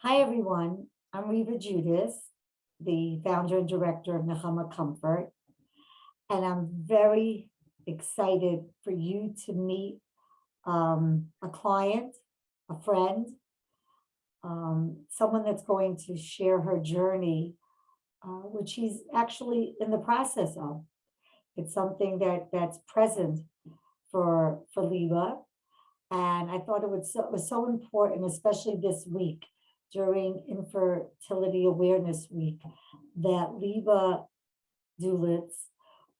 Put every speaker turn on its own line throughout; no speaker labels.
Hi, everyone. I'm Reva Judas, the founder and director of Nechama Comfort, and I'm very excited for you to meet a client, a friend, someone that's going to share her journey, which she's actually in the process of. It's something that's present for Liba, and I thought it was so important, especially this week during Infertility Awareness Week, that Liba Dulitz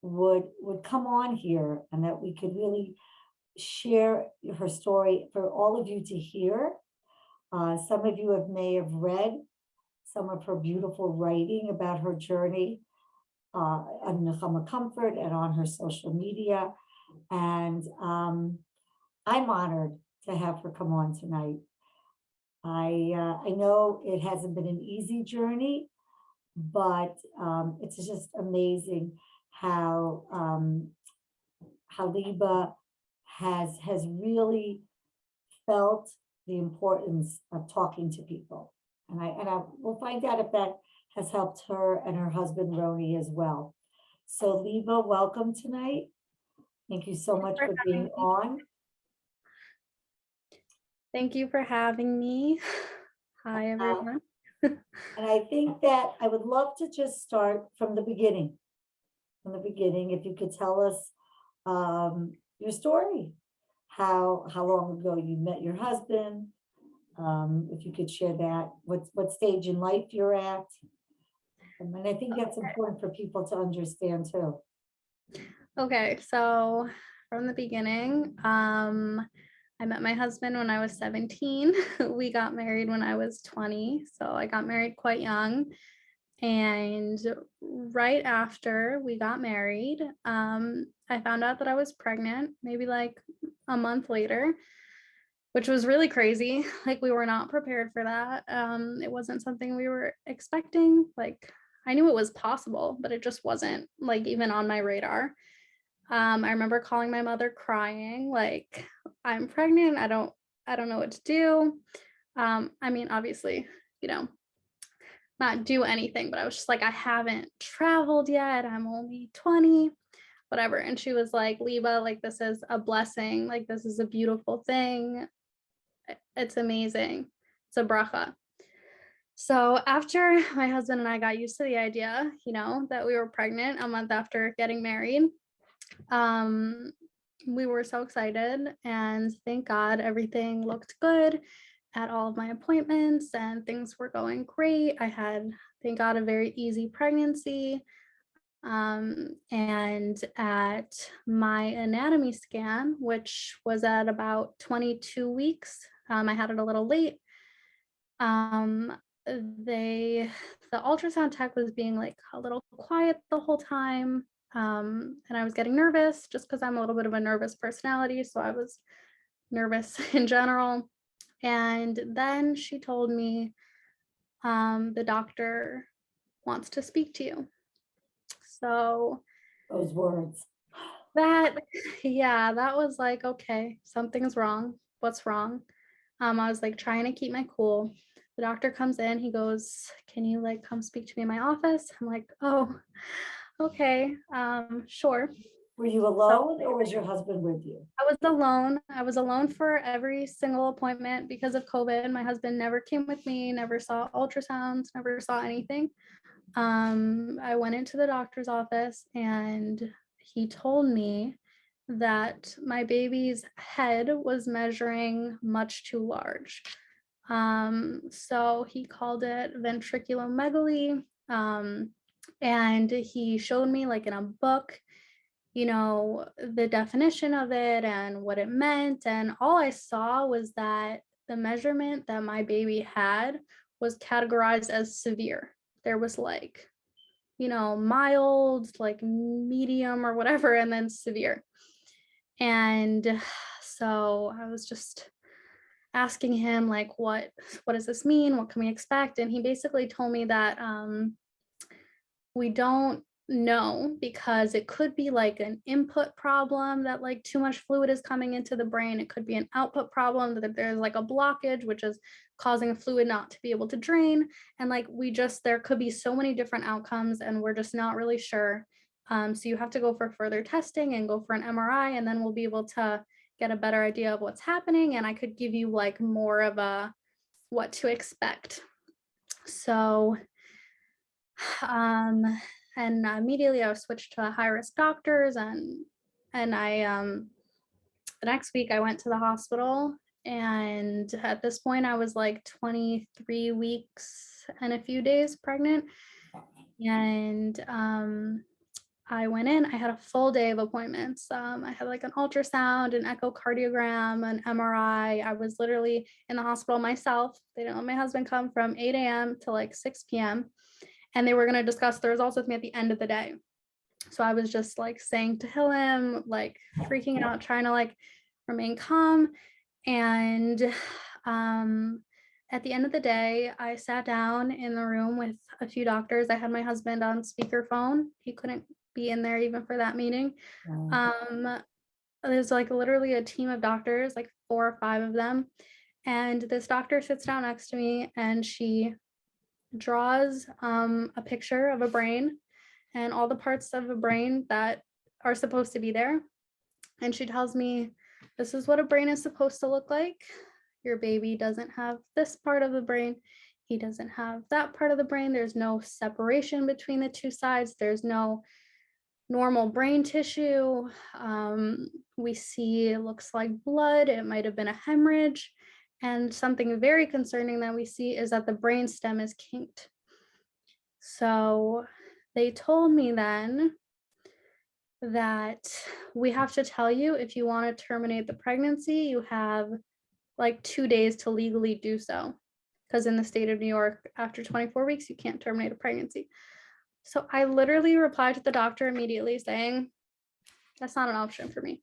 would come on here and that we could really share her story for all of you to hear. Some of you may have read some of her beautiful writing about her journey on Nechama Comfort and on her social media. And I'm honored to have her come on tonight. I know it hasn't been an easy journey, but it's just amazing how Liba has really felt the importance of talking to people, and I will find out if that has helped her and her husband Roni as well. So Liba, welcome tonight. Thank you so much for being on.
Thank you for having me. Hi, everyone.
And I think that I would love to just start from the beginning. From the beginning, if you could tell us your story, how long ago you met your husband, if you could share that, what stage in life you're at. And I think that's important for people to understand too.
Okay, so from the beginning, I met my husband when I was 17. We got married when I was 20. So I got married quite young. And right after we got married, I found out that I was pregnant, maybe like a month later, which was really crazy. Like, we were not prepared for that. It wasn't something we were expecting. Like, I knew it was possible, but it just wasn't like even on my radar. I remember calling my mother crying, like, I'm pregnant. I don't know what to do. I mean, obviously, you know, not do anything, but I was just like, I haven't traveled yet. I'm only 20, whatever. And she was like, Liba, like, this is a blessing. Like, this is a beautiful thing. It's amazing. It's a bracha. So after my husband and I got used to the idea, that we were pregnant a month after getting married, we were so excited, and thank God everything looked good at all of my appointments and things were going great. I had, thank God, a very easy pregnancy. And at my anatomy scan, which was at about 22 weeks, I had it a little late. The ultrasound tech was being like a little quiet the whole time. And I was getting nervous just because I'm a little bit of a nervous personality. So I was nervous in general. And then she told me, the doctor wants to speak to you. So
Those words.
that, yeah, that was like, okay, something's wrong. What's wrong? I was like trying to keep my cool. The doctor comes in, he goes, can you like come speak to me in my office? I'm like, oh, okay, sure.
Were you
So
alone or was your husband with you?
I was alone. I was alone for every single appointment because of COVID. My husband never came with me, never saw ultrasounds, never saw anything. I went into the doctor's office and he told me that my baby's head was measuring much too large. So he called it ventriculomegaly. And he showed me, like, in a book, the definition of it and what it meant. And all I saw was that the measurement that my baby had was categorized as severe. There was like, mild, like medium or whatever, and then severe. And so I was just asking him, like, what does this mean? What can we expect? And he basically told me that we don't no, because it could be like an input problem that like too much fluid is coming into the brain. It could be an output problem that there's like a blockage, which is causing fluid not to be able to drain. And like there could be so many different outcomes and we're just not really sure. So you have to go for further testing and go for an MRI, and then we'll be able to get a better idea of what's happening. And I could give you like more of a what to expect. So um and immediately I was switched to high risk doctors, and I the next week I went to the hospital, and at this point I was like 23 weeks and a few days pregnant, and I went in. I had a full day of appointments. I had like an ultrasound, an echocardiogram, an MRI. I was literally in the hospital myself. They didn't let my husband come from 8 a.m. to like 6 p.m. And they were going to discuss the results with me at the end of the day. So I was just like saying to him, like freaking out, trying to like remain calm. And at the end of the day, I sat down in the room with a few doctors. I had my husband on speakerphone. He couldn't be in there even for that meeting. There's like literally a team of doctors, like 4 or 5 of them. And this doctor sits down next to me and she draws a picture of a brain and all the parts of a brain that are supposed to be there. And she tells me, this is what a brain is supposed to look like. Your baby doesn't have this part of the brain. He doesn't have that part of the brain. There's no separation between the two sides. There's no normal brain tissue. We see it looks like blood. It might have been a hemorrhage. And something very concerning that we see is that the brain stem is kinked. So they told me then that we have to tell you, if you want to terminate the pregnancy, you have like 2 days to legally do so. Because in the state of New York, after 24 weeks, you can't terminate a pregnancy. So I literally replied to the doctor immediately saying, that's not an option for me.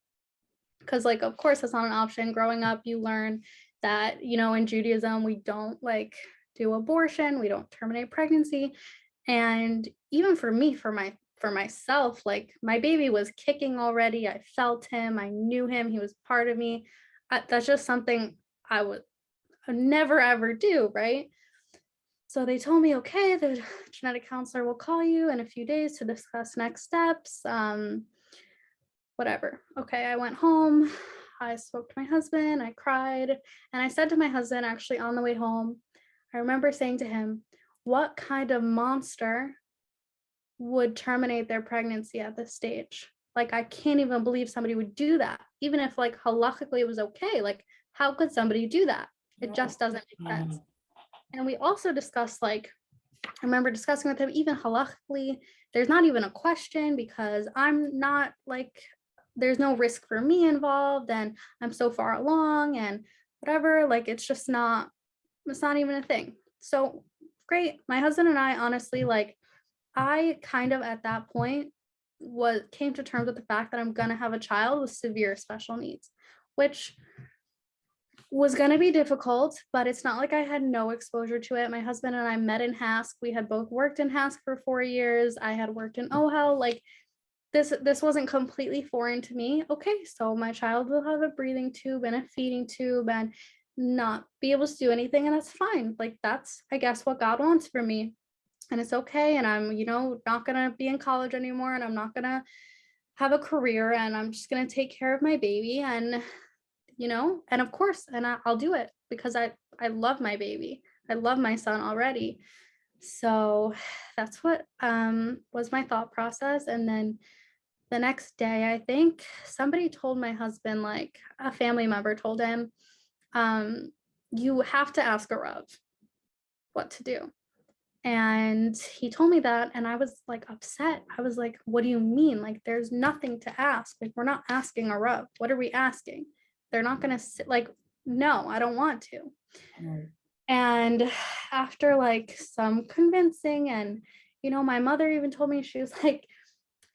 Because like, of course, that's not an option. Growing up, you learn that, you know, in Judaism, we don't like do abortion, we don't terminate pregnancy. And even for me, for myself, like my baby was kicking already. I felt him, I knew him, he was part of me. That's just something I would never ever do, right? So they told me, okay, the genetic counselor will call you in a few days to discuss next steps. Whatever. Okay, I went home. I spoke to my husband. I cried. And I said to my husband, actually, on the way home, I remember saying to him, what kind of monster would terminate their pregnancy at this stage? Like, I can't even believe somebody would do that. Even if, like, halakhically it was okay. Like, how could somebody do that? It just doesn't make sense. And we also discussed, like, I remember discussing with him, even halakhically, there's not even a question because I'm not like, there's no risk for me involved and I'm so far along and whatever, like it's not even a thing. So great. My husband and I honestly, like, I kind of at that point came to terms with the fact that I'm gonna have a child with severe special needs, which was going to be difficult, but it's not like I had no exposure to it. My husband and I met in HASC. We had both worked in HASC for 4 years. I had worked in OHEL. Like this wasn't completely foreign to me. Okay, so my child will have a breathing tube and a feeding tube and not be able to do anything, and that's fine. Like that's, I guess, what God wants for me. And it's okay. And I'm, you know, not going to be in college anymore, and I'm not going to have a career, and I'm just going to take care of my baby. And you know, and of course, and I'll do it because I love my baby. I love my son already. So that's what was my thought process. And then the next day, I think somebody told my husband, like a family member told him, you have to ask a Rav what to do. And he told me that, and I was like upset. I was like, what do you mean? Like, there's nothing to ask. Like, we're not asking a Rav. What are we asking? They're not going to sit, like, no, I don't want to.
Right.
And after like some convincing, and, you know, my mother even told me, she was like,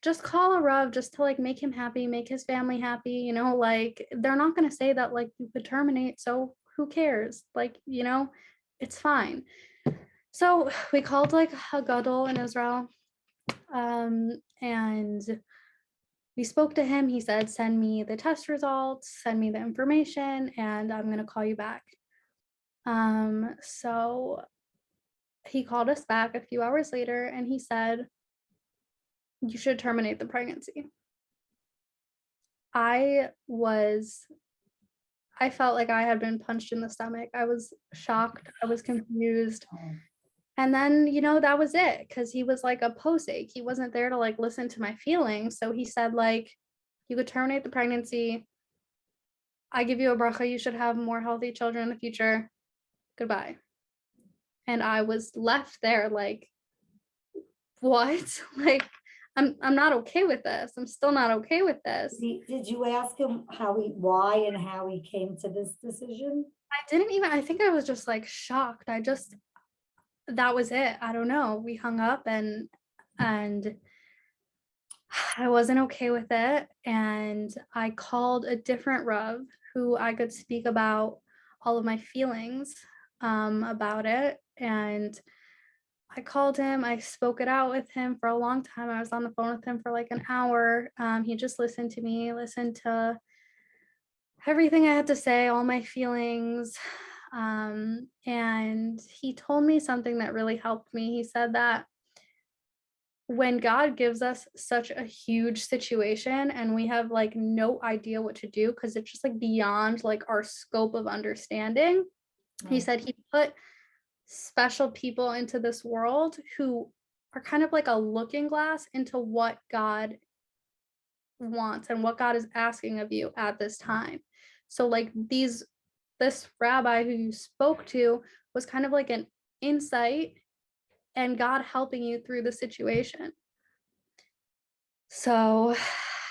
just call a Rav just to like make him happy, make his family happy, you know, like they're not going to say that like you could terminate. So who cares? Like, you know, it's fine. So we called like a gadol in Israel. And we spoke to him. He said, send me the test results, send me the information, and I'm going to call you back. So he called us back a few hours later and he said, you should terminate the pregnancy. I was, I felt like I had been punched in the stomach. I was shocked. I was confused.
Oh,
And then, that was it. Cause he was like a posek. He wasn't there to like listen to my feelings. So he said, like, you could terminate the pregnancy. I give you a bracha. You should have more healthy children in the future. Goodbye. And I was left there like, what? Like, I'm not okay with this. I'm still not okay with this.
did you ask him why and how he came to this decision?
I think I was just like shocked. That was it. I don't know. We hung up and I wasn't okay with it. And I called a different Rav who I could speak about all of my feelings about it. And I called him, I spoke it out with him for a long time. I was on the phone with him for like an hour. He just listened to me, listened to everything I had to say, all my feelings. And he told me something that really helped me. He said that when God gives us such a huge situation and we have like no idea what to do because it's just like beyond like our scope of understanding, he
Right.
said he put special people into this world who are kind of like a looking glass into what God wants and what God is asking of you at this time. So like this rabbi who you spoke to was kind of like an insight and God helping you through the situation. So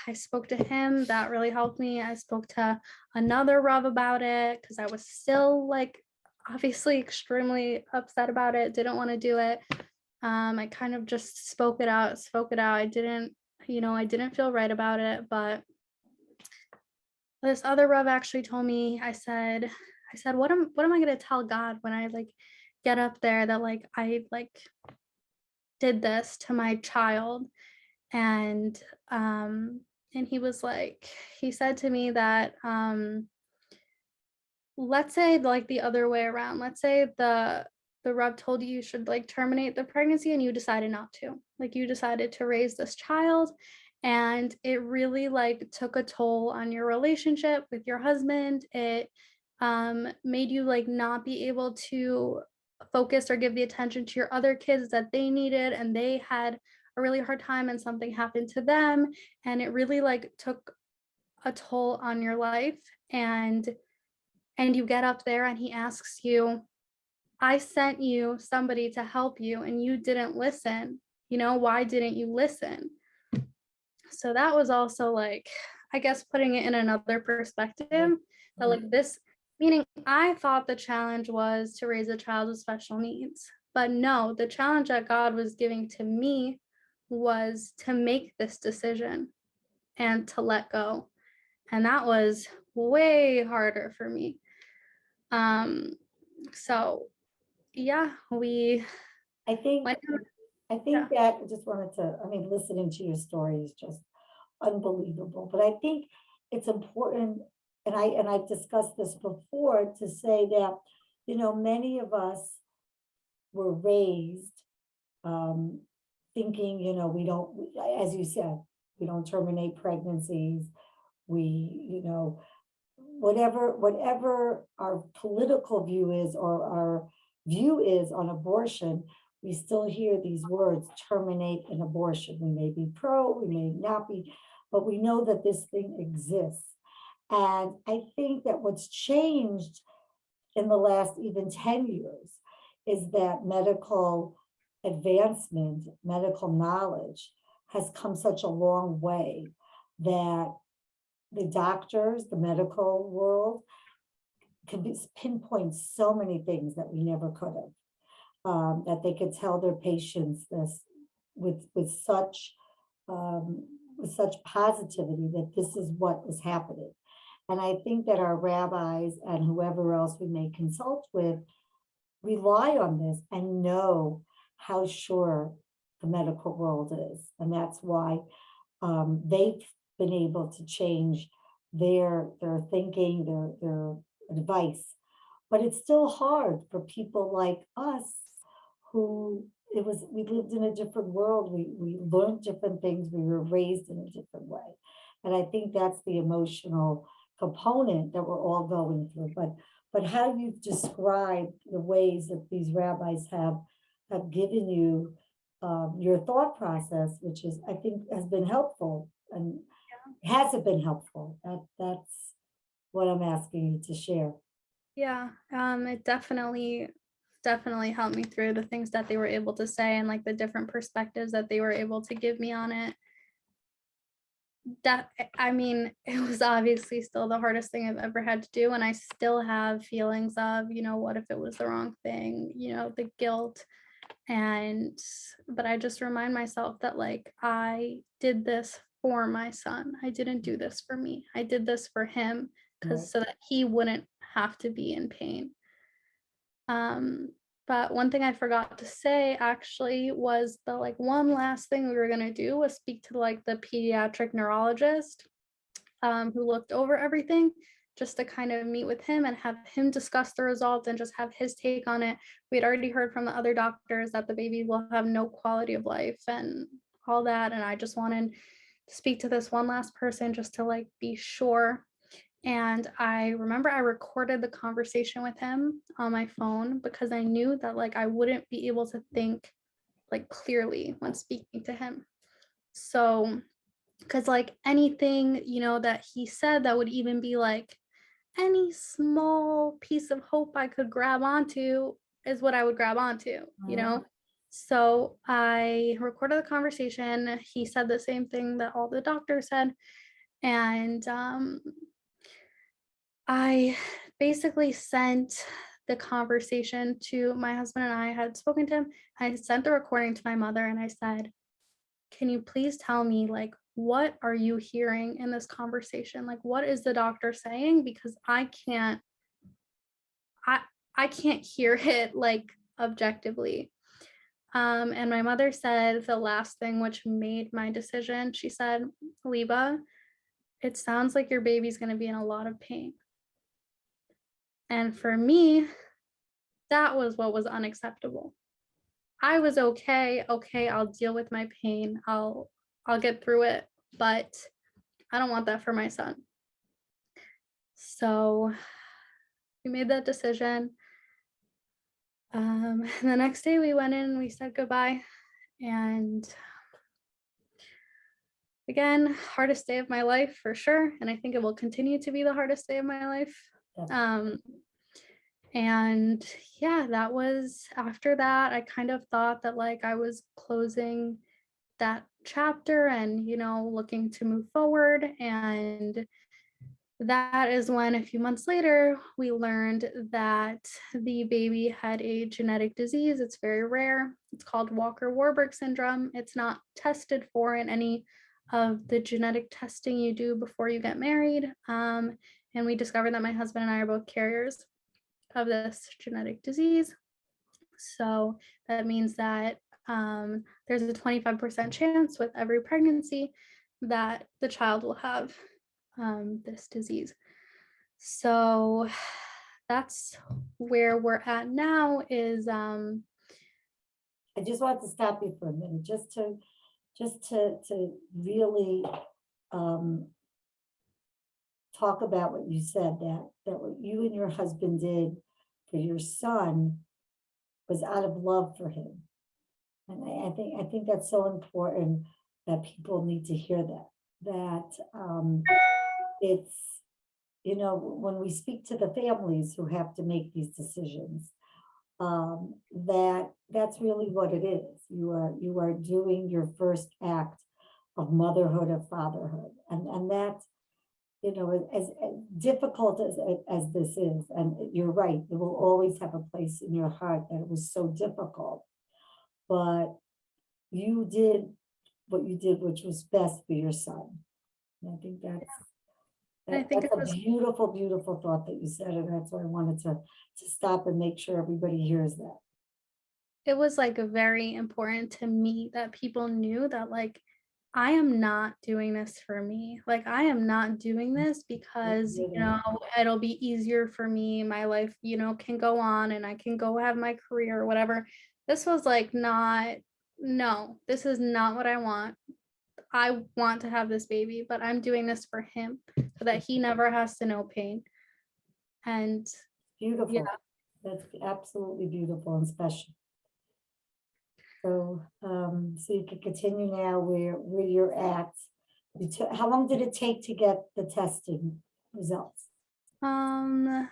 I spoke to him. That really helped me. I spoke to another Rav about it because I was still like obviously extremely upset about it, didn't want to do it. I kind of just spoke it out. I didn't feel right about it, but this other Rav actually told me, what am I gonna tell God when I like get up there that like I like did this to my child? And and he said to me that let's say like the other way around. Let's say the rep told you should like terminate the pregnancy and you decided not to. Like you decided to raise this child and it really like took a toll on your relationship with your husband. It made you like not be able to focus or give the attention to your other kids that they needed and they had a really hard time and something happened to them and it really like took a toll on your life and you get up there and he asks you, I sent you somebody to help you and you didn't listen. Why didn't you listen? So that was also like, I guess putting it in another perspective that like this, meaning I thought the challenge was to raise a child with special needs. But no, the challenge that God was giving to me was to make this decision and to let go. And that was way harder for me. So yeah, we
I think
went.
I
Yeah.
think that I just wanted to, I mean, listening to your story is just unbelievable. But I think it's important, and I've discussed this before, to say that, many of us were raised um, thinking, we don't, as you said, we don't terminate pregnancies. We, whatever our political view is or our view is on abortion, we still hear these words, terminate an abortion. We may be pro, we may not be, but we know that this thing exists. And I think that what's changed in the last even 10 years is that medical advancement, medical knowledge has come such a long way that the doctors, the medical world, can pinpoint so many things that we never could have. That they could tell their patients this with such um, positivity that this is what is happening. And I think that our rabbis and whoever else we may consult with rely on this and know how sure the medical world is. And that's why they've been able to change their thinking, their advice. But it's still hard for people like us who we lived in a different world. We learned different things. We were raised in a different way. And I think that's the emotional component that we're all going through. But how you've described the ways that these rabbis have given you your thought process, which is I think has been helpful, and has it been helpful? That's what I'm asking you to share.
Yeah, it definitely helped me through the things that they were able to say and like the different perspectives that they were able to give me on it. That I mean, it was obviously still the hardest thing I've ever had to do, and I still have feelings of, what if it was the wrong thing, the guilt. And but I just remind myself that like I did this for my son. I didn't do this for me. I did this for him
Right.
because so that he wouldn't have to be in pain. Um, but one thing I forgot to say actually was the like one last thing we were gonna do was speak to like the pediatric neurologist who looked over everything, just to kind of meet with him and have him discuss the results and just have his take on it. We had already heard from the other doctors that the baby will have no quality of life and all that. And I just wanted to speak to this one last person just to like be sure. And I remember I recorded the conversation with him on my phone because I knew that like I wouldn't be able to think like clearly when speaking to him. So, because like anything, that he said that would even be like any small piece of hope I could grab onto is what I would grab onto. So I recorded the conversation. He said the same thing that all the doctors said. And I basically sent the conversation to my husband, and I had spoken to him. I sent the recording to my mother and I said, can you please tell me like what are you hearing in this conversation? Like what is the doctor saying? Because I I can't hear it like objectively. And my mother said the last thing which made my decision. She said, Liba, it sounds like your baby's going to be in a lot of pain. And for me, that was what was unacceptable. I was okay, I'll deal with my pain. I'll get through it, but I don't want that for my son. So we made that decision. The next day we went in and we said goodbye. And again, hardest day of my life for sure. And I think it will continue to be the hardest day of my life. Um, and yeah, that was after that. I kind of thought that like I was closing that chapter and, looking to move forward. And that is when a few months later, we learned that the baby had a genetic disease. It's very rare. It's called Walker-Warburg syndrome. It's not tested for in any of the genetic testing you do before you get married. And we discovered that my husband and I are both carriers of this genetic disease. So that means that there's a 25% chance with every pregnancy that the child will have this disease. So that's where we're at now is
I just want to stop you for a minute, just to really talk about what you said, that what you and your husband did for your son was out of love for him. And I think that's so important that people need to hear that it's, when we speak to the families who have to make these decisions, that's really what it is. You are doing your first act of motherhood, of fatherhood, and that, as difficult as this is, and you're right, it will always have a place in your heart that it was so difficult, but you did what you did, which was best for your son. And I think
and I think
that's
it
a
was
beautiful, beautiful thought that you said, and that's why I wanted to stop and make sure everybody hears that.
it was like very important to me that people knew that like I am not doing this for me. Like I am not doing this
I
because,
hear that.
it'll be easier for me. My life, can go on and I can go have my career or whatever. This was like not, no, this is not what I want. I want to have this baby, but I'm doing this for him so that he never has to know pain. And yeah.
Beautiful. That's absolutely beautiful and special. So you can continue now where you're at. How long did it take to get the testing results?
I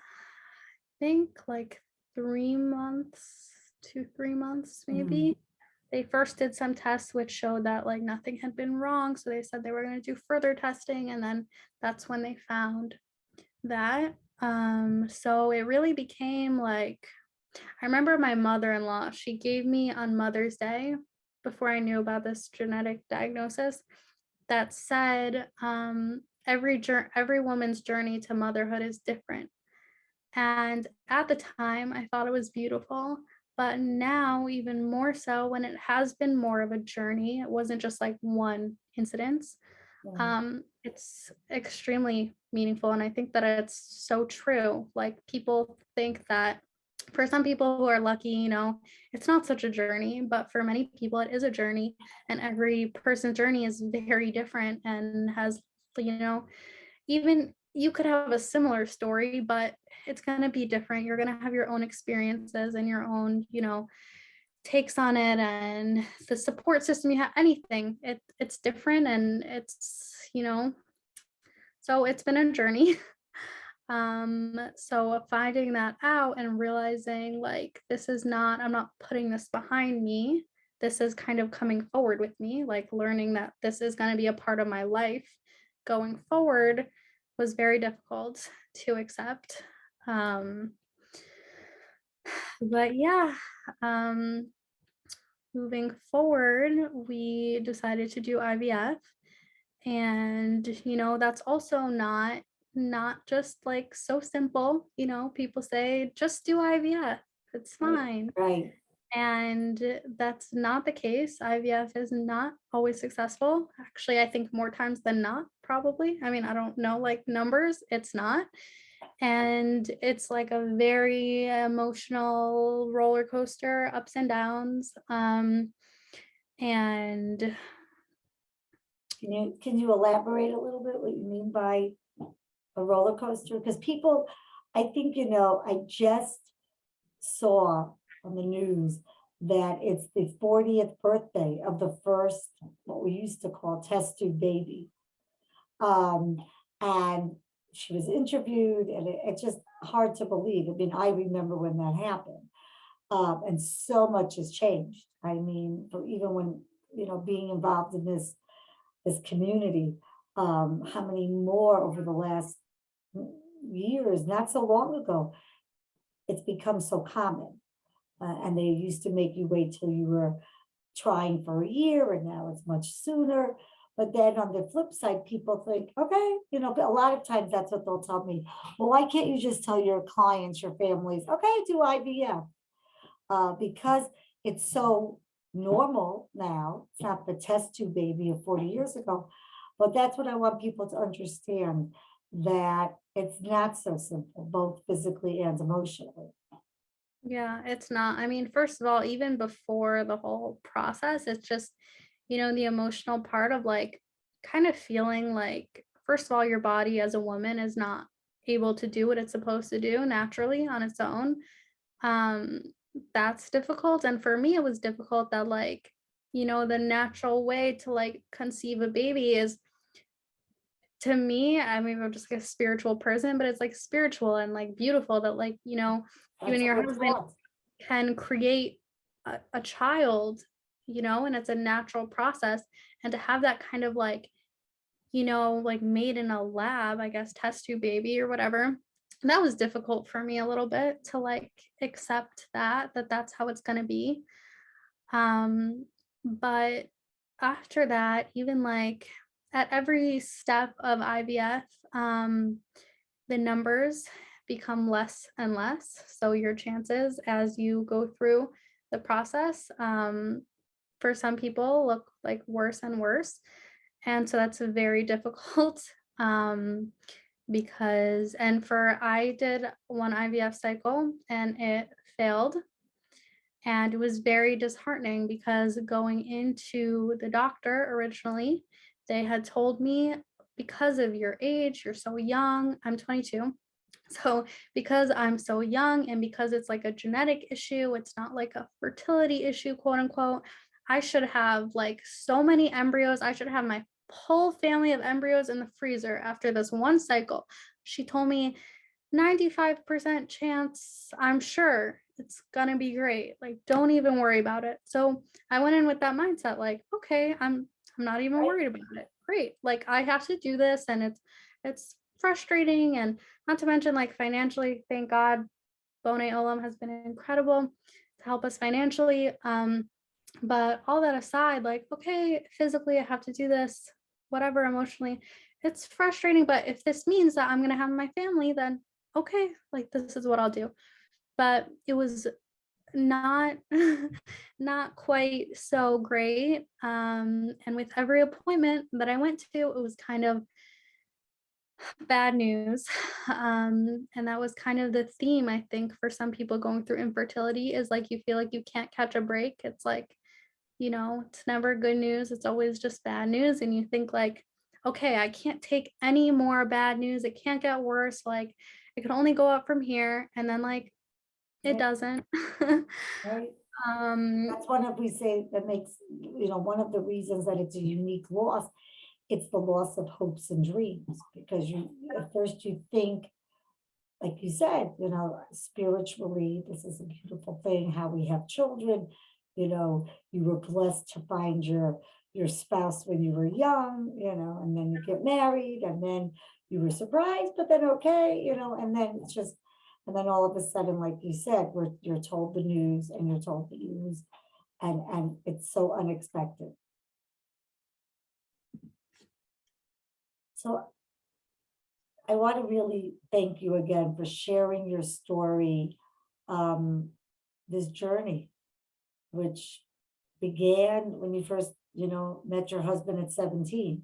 think like 3 months, 2, 3 months
Mm,
maybe. They first did some tests which showed that like nothing had been wrong. So they said they were going to do further testing. And then that's when they found that. So it really became like, I remember my mother-in-law, she gave me on Mother's Day, before I knew about this genetic diagnosis, that said, every woman's journey to motherhood is different. And at the time, I thought it was beautiful. But now, even more so, when it has been more of a journey, it wasn't just like one incidence.
right,
It's extremely meaningful. And I think that it's so true. Like, people think that for some people who are lucky, it's not such a journey, but for many people, it is a journey. And every person's journey is very different and has, you know, even you could have a similar story, but it's going to be different. You're going to have your own experiences and your own, takes on it, and the support system you have, anything. It's different, and so it's been a journey. So finding that out and realizing like I'm not putting this behind me. This is kind of coming forward with me, like learning that this is going to be a part of my life going forward was very difficult to accept. Um, but yeah, um, moving forward, we decided to do IVF. And that's also not just like so simple. People say just do IVF, it's
right,
fine.
right.
And that's not the case. IVF is not always successful. Actually, I think more times than not, probably. I mean, I don't know like numbers, it's not. And it's like a very emotional roller coaster, ups and downs. And
Can you elaborate a little bit what you mean by a roller coaster? Because people, I think, I just saw on the news that it's the 40th birthday of the first, what we used to call test tube baby. Um, and she was interviewed, and it's just hard to believe. I mean, I remember when that happened. And so much has changed. I mean, even when, being involved in this community, how many more over the last years, not so long ago, it's become so common. And they used to make you wait till you were trying for a year, and now it's much sooner. But then on the flip side, people think, okay, but a lot of times that's what they'll tell me. Well, why can't you just tell your clients, your families, okay, do IVF? Because it's so normal now. It's not the test tube baby of 40 years ago. But that's what I want people to understand, that it's not so simple, both physically and emotionally.
yeah, it's not. I mean, first of all, even before the whole process, it's just, the emotional part of like kind of feeling like, first of all, your body as a woman is not able to do what it's supposed to do naturally on its own. Um, that's difficult. And for me, it was difficult that like, the natural way to like conceive a baby is, to me, I mean, I'm just like a spiritual person, but it's like spiritual and like beautiful that like, you
That's
and
a
your
good
husband
thought.
can create a child, and it's a natural process. And to have that kind of like, like made in a lab, I guess, test tube baby or whatever, that was difficult for me a little bit to like accept that that's how it's going to be. But after that, even like at every step of IVF, the numbers become less and less. So your chances as you go through the process, for some people look like worse and worse. And so that's very difficult. Um, because, and for, I did one IVF cycle and it failed. And it was very disheartening because going into the doctor originally, they had told me, because of your age, you're so young, I'm 22. So, because I'm so young and because it's like a genetic issue, it's not like a fertility issue, quote unquote, I should have like so many embryos. I should have my whole family of embryos in the freezer after this one cycle. She told me 95% chance, I'm sure it's gonna be great. Like, don't even worry about it. So I went in with that mindset, like, okay, I'm not even
Right.
worried about it. Great. Like, I have to do this and it's frustrating, and not to mention like financially, thank God Bone Olam has been incredible to help us financially. But all that aside, like, okay, physically I have to do this, whatever, emotionally, it's frustrating. But if this means that I'm gonna have my family, then okay, like this is what I'll do. But it was not not quite so great. And with every appointment that I went to, it was kind of bad news. And that was kind of the theme, I think, for some people going through infertility, is like you feel like you can't catch a break. It's like, it's never good news. It's always just bad news. And you think like, okay, I can't take any more bad news. It can't get worse. Like it can only go up from here. And then like it
Right.
doesn't.
Right.
um
That's one of, we say that makes, one of the reasons that it's a unique loss. It's the loss of hopes and dreams, because you, at first you think, like you said, spiritually, this is a beautiful thing, how we have children. You were blessed to find your spouse when you were young, and then you get married, and then you were surprised, but then okay, and then it's just, and then all of a sudden, like you said, you're told the news, and you're told the news, and it's so unexpected. So I want to really thank you again for sharing your story, um, this journey, which began when you first, met your husband at 17,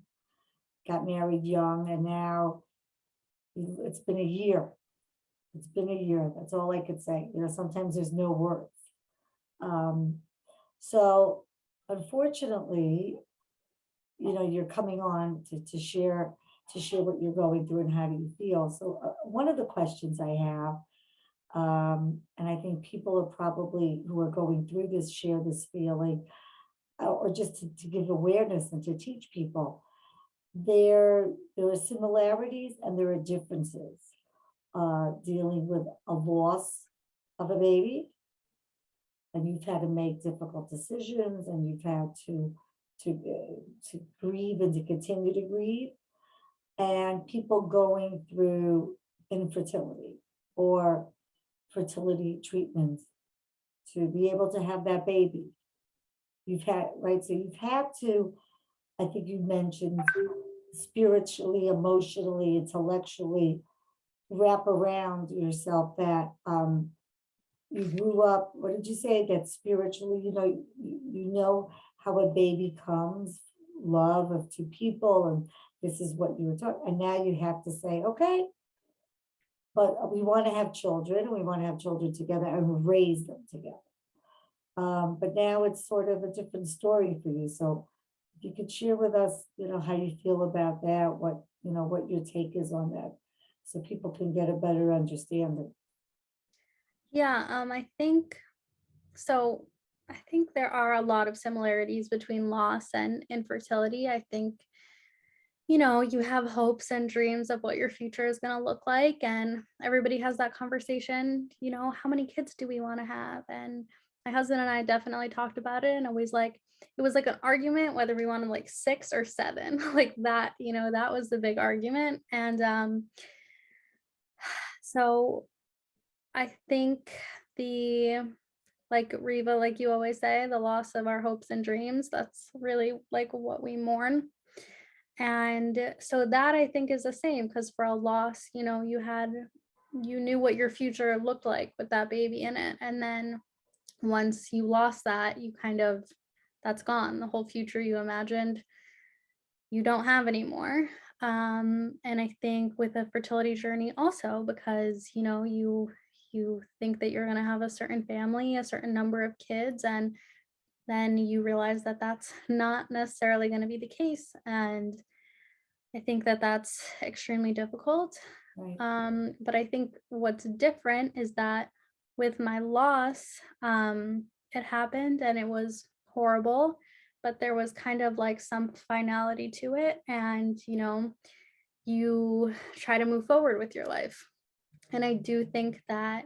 got married young, and now it's been a year. It's been a year. That's all I could say. Sometimes there's no words. Um, so unfortunately, you're coming on to share what you're going through and how do you feel. So one of the questions I have, and I think people are probably, who are going through this, share this feeling, or just to give awareness and to teach people. There are similarities and there are differences, dealing with a loss of a baby, and you've had to make difficult decisions, and you've had to grieve and to continue to grieve, and people going through infertility or fertility treatments to be able to have that baby. You've had, right? So you've had to, I think you mentioned, spiritually, emotionally, intellectually wrap around yourself that, you grew up, what did you say, that spiritually, you know how a baby comes, love of two people, and this is what you were talking, and now you have to say, okay, but we want to have children, and we want to have children together and raise them together. But now it's sort of a different story for you. So if you could share with us, how you feel about that, what your take is on that, so people can get a better understanding.
yeah, I think so. I think there are a lot of similarities between loss and infertility. I think, you have hopes and dreams of what your future is going to look like. And everybody has that conversation, how many kids do we want to have? And my husband and I definitely talked about it, and always like, it was like an argument whether we wanted like 6 or 7, like that, that was the big argument. And so I think the, like Riva, like you always say, the loss of our hopes and dreams, that's really like what we mourn. And so that I think is the same, because for a loss, you knew what your future looked like with that baby in it. And then once you lost that, you kind of that's gone. The whole future you imagined, you don't have anymore. And I think with a fertility journey also, because you think that you're going to have a certain family, a certain number of kids, and then you realize that that's not necessarily going to be the case. And I think that that's extremely difficult.
Right,
But I think what's different is that with my loss, it happened and it was horrible, but there was kind of like some finality to it. And, you try to move forward with your life. And I do think that,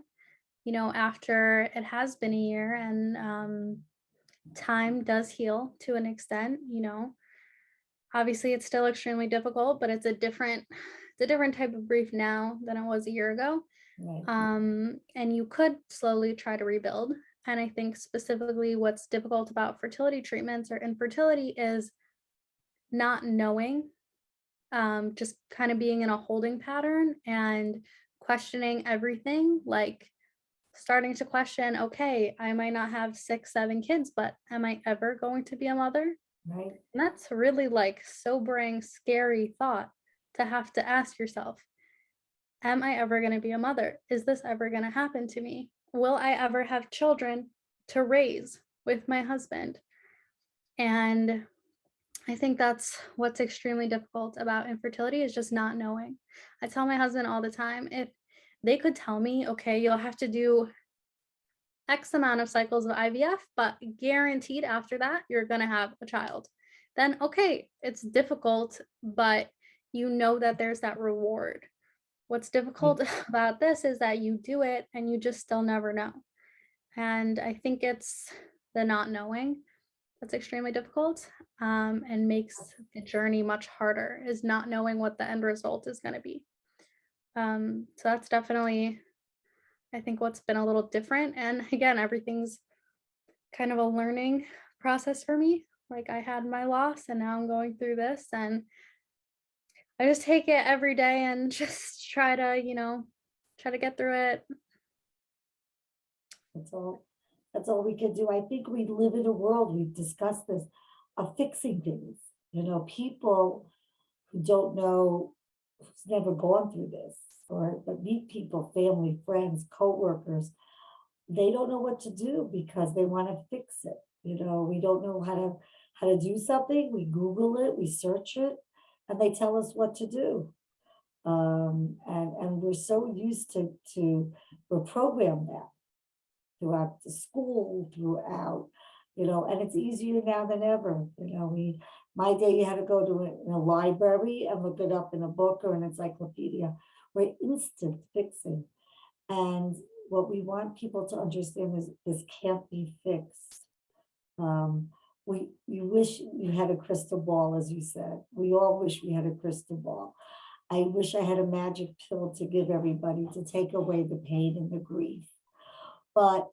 after it has been a year and time does heal to an extent, obviously it's still extremely difficult, but it's a different type of grief now than it was a year ago.
right,
And you could slowly try to rebuild. And I think specifically what's difficult about fertility treatments or infertility is not knowing, just kind of being in a holding pattern and questioning everything, like starting to question, okay, I might not have 6, 7 kids, but am I ever going to be a mother?
right,
And that's really like sobering, scary thought to have to ask yourself. Am I ever going to be a mother? Is this ever going to happen to me? Will I ever have children to raise with my husband? And I think that's what's extremely difficult about infertility is just not knowing. I tell my husband all the time, if they could tell me, okay, you'll have to do X amount of cycles of IVF, but guaranteed after that, you're going to have a child. Then, okay, it's difficult, but you know that there's that reward. What's
right.
difficult about this is that you do it and you just still never know. And I think it's the not knowing that's extremely difficult, and makes the journey much harder, is not knowing what the end result is going to be. So that's definitely, I think, what's been a little different. And again, everything's kind of a learning process for me. Like I had my loss and now I'm going through this, and I just take it every day and just try to get through it.
That's all, that's all we can do. I think we live in a world, we've discussed this, of fixing things. People who don't know, who's never gone through this, or but meet people, family, friends, coworkers, they don't know what to do because they want to fix it. We don't know how to do something. We Google it, we search it, and they tell us what to do. And we're so used to we're programmed that throughout the school, throughout, and it's easier now than ever. My day, you had to go to a library and look it up in a book or an encyclopedia. We're instant fixing. And what we want people to understand is this can't be fixed. Um, you wish you had a crystal ball, as you said. We all wish we had a crystal ball. I wish I had a magic pill to give everybody to take away the pain and the grief. But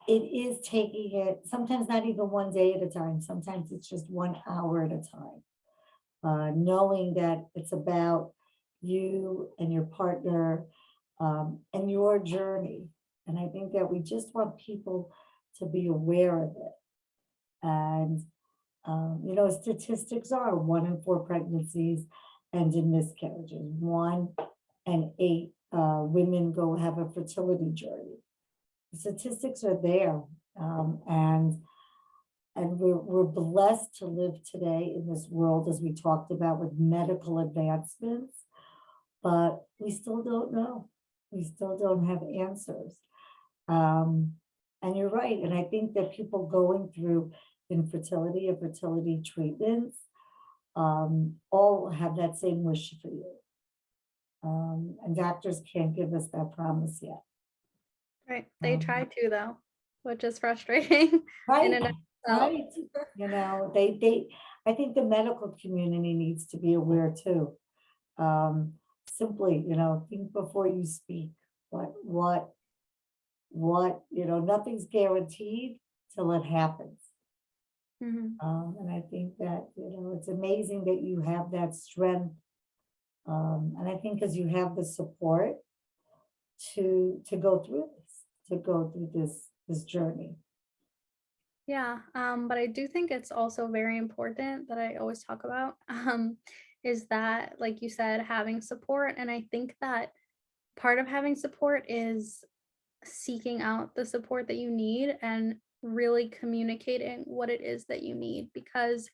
it is taking it, sometimes not even one day at a time. Sometimes it's just 1 hour at a time. Knowing that it's about you and your partner, and your journey. And I think that we just want people to be aware of it. And, statistics are 1 in 4 pregnancies end in miscarriages. 1 in 8 women go have a fertility journey. The statistics are there. And we're blessed to live today in this world, as we talked about, with medical advancements, but we still don't know. We still don't have answers. Um, and you're right. And I think that people going through infertility or fertility treatments, all have that same wish for you. And doctors can't give us that promise yet.
Right. They
Um,
try to though, which is frustrating in
right,
and of itself.
right. I think the medical community needs to be aware too. Um, Simply, think before you speak. Nothing's guaranteed till it happens.
Mhm.
And I think that, it's amazing that you have that strength. And I think because you have the support to go through this, this journey.
Yeah, but I do think it's also very important that I always talk about, is that, like you said, having support. And I think that part of having support is seeking out the support that you need and really communicating what it is that you need, because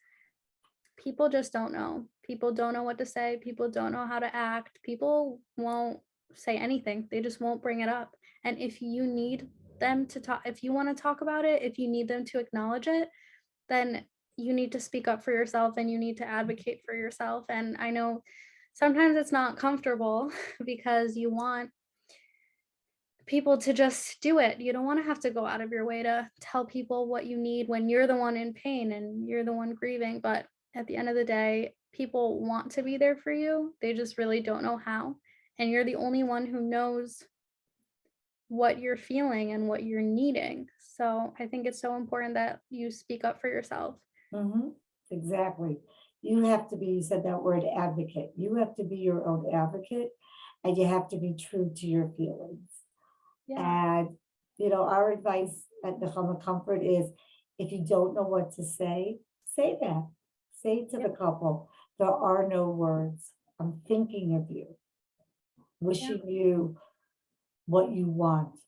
people just don't know. People don't know what to say. People don't know how to act. People won't say anything. They just won't bring it up. And if you need them to talk, if you want to talk about it, if you need them to acknowledge it, then you need to speak up for yourself and you need to advocate for yourself. And I know sometimes it's not comfortable because you want people to just do it. You don't want to have to go out of your way to tell people what you need when you're the one in pain and you're the one grieving. But at the end of the day, people want to be there for you. They just really don't know how. And you're the only one who knows what you're feeling and what you're needing. So I think it's so important that you speak up for yourself.
Mhm, exactly. You have to be, you said that word advocate. You have to be your own advocate and you have to be true to your feelings.
Yeah.
And, our advice at the Home of Comfort is if you don't know what to say that. Say to
Yeah.
the couple, there are no words. I'm thinking of you,
Yeah.
wishing you what you want.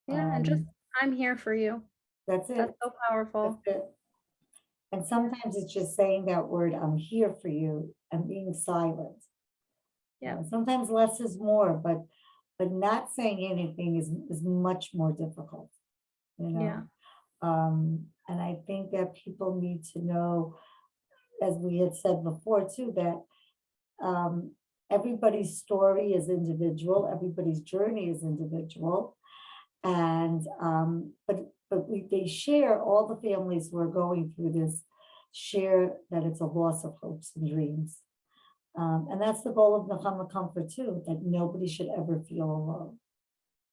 Yeah. And just,
Um,
I'm here for you.
that's
That's
it.
so
That's
powerful.
it. And
Yeah.
sometimes it's just saying that word, I'm here for you, and being silent.
Yeah.
Sometimes less is more, but not saying anything is much more difficult, you
Yeah.
know. And I think that people need to know, as we had said before too, that um, everybody's story is individual, everybody's journey is individual, and they share, all the families who are going through this share that it's a loss of hopes and dreams. And that's the goal of Nechama Comfort too, that nobody should ever feel alone.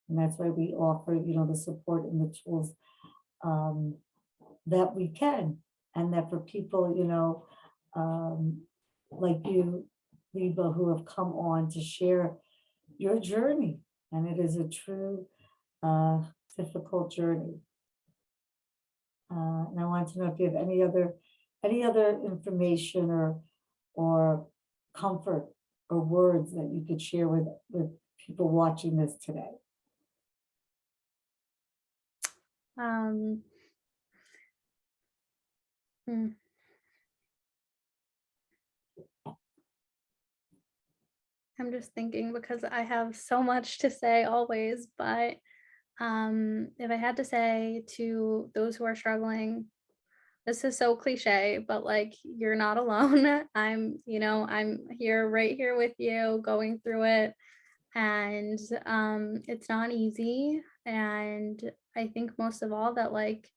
And that's why we offer, the support and the tools um, that we can. And that for people, like you, Liba, who have come on to share your journey. And it is a true uh, difficult journey. And I want to know if you have any other information or comfort or words that you could share with people watching this today.
Um, hmm, I'm just thinking because I have so much to say always, but if I had to say to those who are struggling, this is so cliche, but like you're not alone. I'm here right here with you going through it. And it's not easy. And I think most of all that like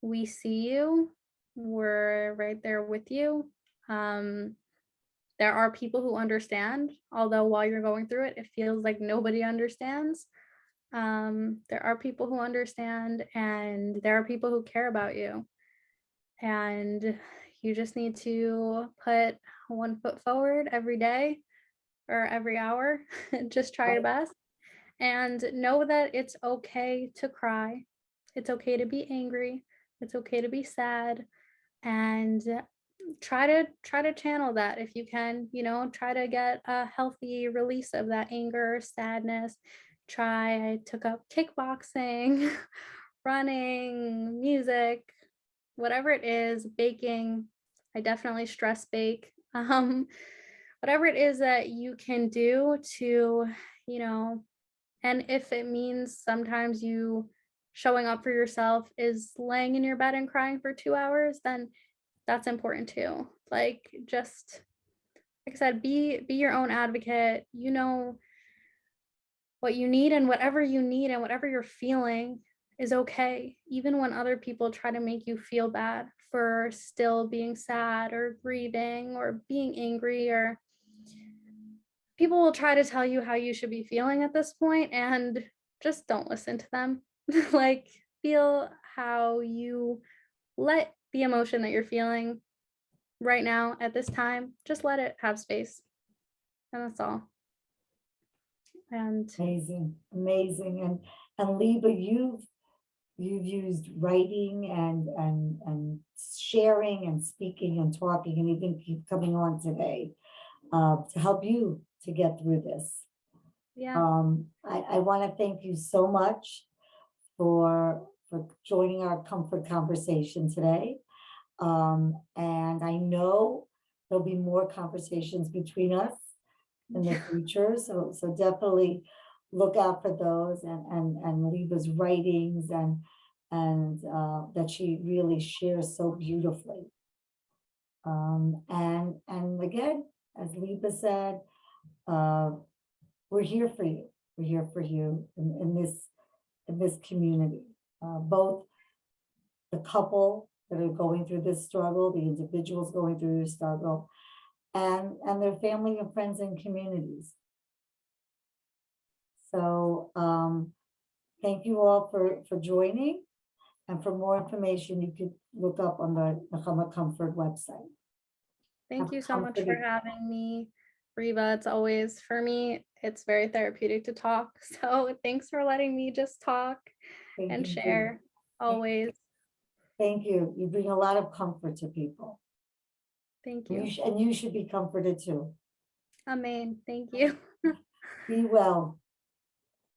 we see you, we're right there with you. Um, there are people who understand, although while you're going through it, it feels like nobody understands. There are people who understand, and there are people who care about you. And you just need to put one foot forward every day or every hour. Just try your
Right.
best and know that it's okay to cry. It's okay to be angry. It's okay to be sad. And try to channel that if you can, try to get a healthy release of that anger, sadness. I took up kickboxing, running, music, whatever it is, baking. I definitely stress bake. Whatever it is that you can do to, you know, and if it means sometimes you showing up for yourself is laying in your bed and crying for 2 hours, then that's important too. Like just like I said, be your own advocate. You know what you need, and whatever you need and whatever you're feeling is okay. Even when other people try to make you feel bad for still being sad or grieving or being angry, or people will try to tell you how you should be feeling at this point, and just don't listen to them. Like feel how you let the emotion that you're feeling right now at this time, just let it have space. And that's all. And
Amazing, amazing. And Liba, you've used writing and sharing and speaking and talking and even keep coming on today to help you to get through this.
Yeah.
I want to thank you so much for joining our comfort conversation today. And I know there'll be more conversations between us in the future. So definitely look out for those and Liba's writings and that she really shares so beautifully. And again, as Liba said, uh, we're here for you. We're here for you in this community. Both the couple that are going through this struggle, the individuals going through this struggle, and their family and friends and communities. So thank you all for joining. And for more information, you could look up on the Nechama Comfort website.
Thank
Have
you
a
so much for
comforting.
having me, Reba. It's always, for me, it's very therapeutic to talk. So thanks for letting me just talk
Thank
and
you. Judy.
share always.
Thank you. You bring a lot of comfort to people.
Thank
And
you.
and you should be comforted too.
Amen. Thank you.
Be well.